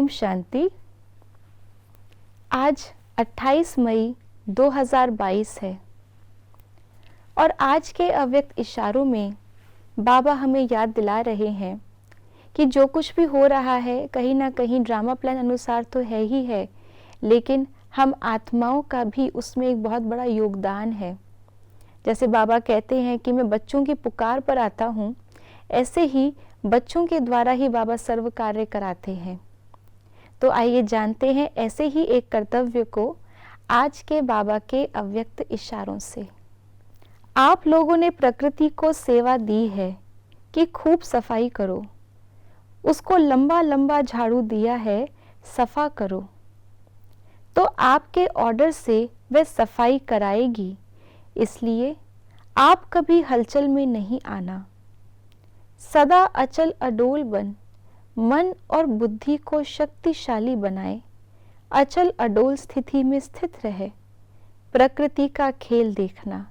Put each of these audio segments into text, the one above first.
शांति। आज 28 मई 2022 है और आज के अव्यक्त इशारों में बाबा हमें याद दिला रहे हैं कि जो कुछ भी हो रहा है कहीं ना कहीं ड्रामा प्लान अनुसार तो है ही है, लेकिन हम आत्माओं का भी उसमें एक बहुत बड़ा योगदान है। जैसे बाबा कहते हैं कि मैं बच्चों की पुकार पर आता हूँ, ऐसे ही बच्चों के द्वारा ही बाबा सर्व कार्य कराते हैं। तो आइए जानते हैं ऐसे ही एक कर्तव्य को आज के बाबा के अव्यक्त इशारों से। आप लोगों ने प्रकृति को सेवा दी है कि खूब सफाई करो, उसको लंबा लंबा झाड़ू दिया है, सफा करो। तो आपके ऑर्डर से वह सफाई कराएगी, इसलिए आप कभी हलचल में नहीं आना। सदा अचल अडोल बन मन और बुद्धि को शक्तिशाली बनाए, अचल अडोल स्थिति में स्थित रहे। प्रकृति का खेल देखना,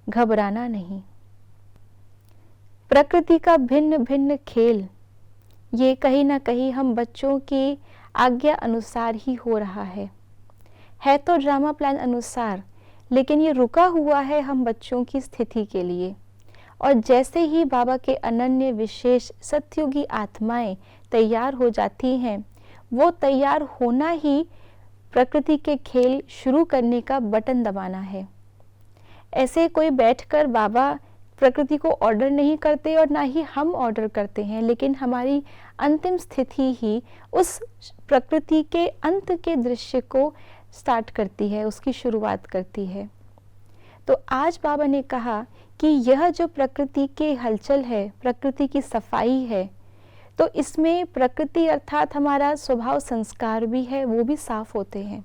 घबराना नहीं। प्रकृति का भिन्न भिन्न खेल ये कहीं ना कहीं हम बच्चों की आज्ञा अनुसार ही हो रहा है तो ड्रामा प्लान अनुसार, लेकिन ये रुका हुआ है हम बच्चों की स्थिति के लिए। और जैसे ही बाबा के अनन्य विशेष सतयुगी आत्माएं तैयार हो जाती हैं, वो तैयार होना ही प्रकृति के खेल शुरू करने का बटन दबाना है। ऐसे कोई बैठकर बाबा प्रकृति को ऑर्डर नहीं करते और ना ही हम ऑर्डर करते हैं, लेकिन हमारी अंतिम स्थिति ही उस प्रकृति के अंत के दृश्य को स्टार्ट करती है, उसकी शुरुआत करती है। तो आज बाबा ने कहा कि यह जो प्रकृति के हलचल है, प्रकृति की सफाई है, तो इसमें प्रकृति अर्थात हमारा स्वभाव संस्कार भी है, वो भी साफ होते हैं।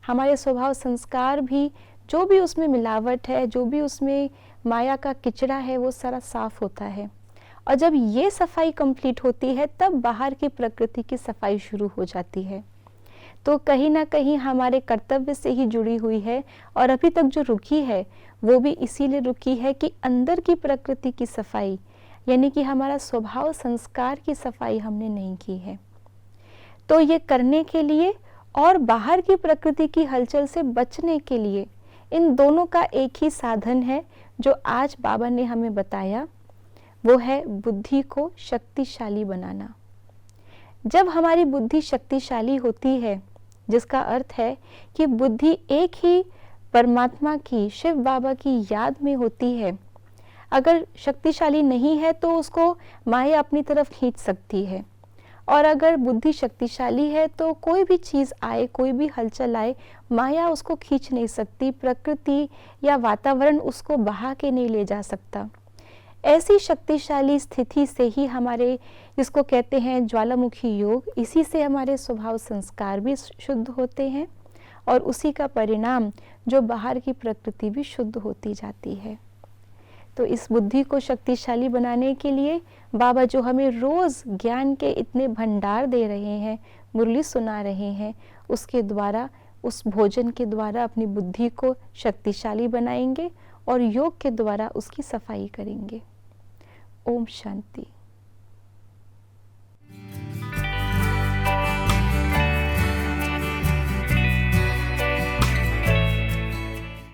हमारे स्वभाव संस्कार भी, जो भी उसमें मिलावट है, जो भी उसमें माया का किचड़ा है, वो सारा साफ होता है। और जब ये सफाई कंप्लीट होती है, तब बाहर की प्रकृति की सफाई शुरू हो जाती है। तो कहीं ना कहीं हमारे कर्तव्य से ही जुड़ी हुई है, और अभी तक जो रुकी है वो भी इसीलिए रुकी है कि अंदर की प्रकृति की सफाई, यानी कि हमारा स्वभाव संस्कार की सफाई हमने नहीं की है। तो ये करने के लिए और बाहर की प्रकृति की हलचल से बचने के लिए इन दोनों का एक ही साधन है जो आज बाबा ने हमें बताया, वो है बुद्धि को शक्तिशाली बनाना। जब हमारी बुद्धि शक्तिशाली होती है, जिसका अर्थ है कि बुद्धि एक ही परमात्मा की, शिव बाबा की याद में होती है। अगर शक्तिशाली नहीं है तो उसको माया अपनी तरफ खींच सकती है, और अगर बुद्धि शक्तिशाली है तो कोई भी चीज़ आए, कोई भी हलचल आए, माया उसको खींच नहीं सकती, प्रकृति या वातावरण उसको बहा के नहीं ले जा सकता। ऐसी शक्तिशाली स्थिति से ही हमारे, जिसको कहते हैं ज्वालामुखी योग, इसी से हमारे स्वभाव संस्कार भी शुद्ध होते हैं और उसी का परिणाम जो बाहर की प्रकृति भी शुद्ध होती जाती है। तो इस बुद्धि को शक्तिशाली बनाने के लिए बाबा जो हमें रोज़ ज्ञान के इतने भंडार दे रहे हैं, मुरली सुना रहे हैं, उसके द्वारा, उस भोजन के द्वारा अपनी बुद्धि को शक्तिशाली बनाएंगे और योग के द्वारा उसकी सफाई करेंगे। ओम शांति।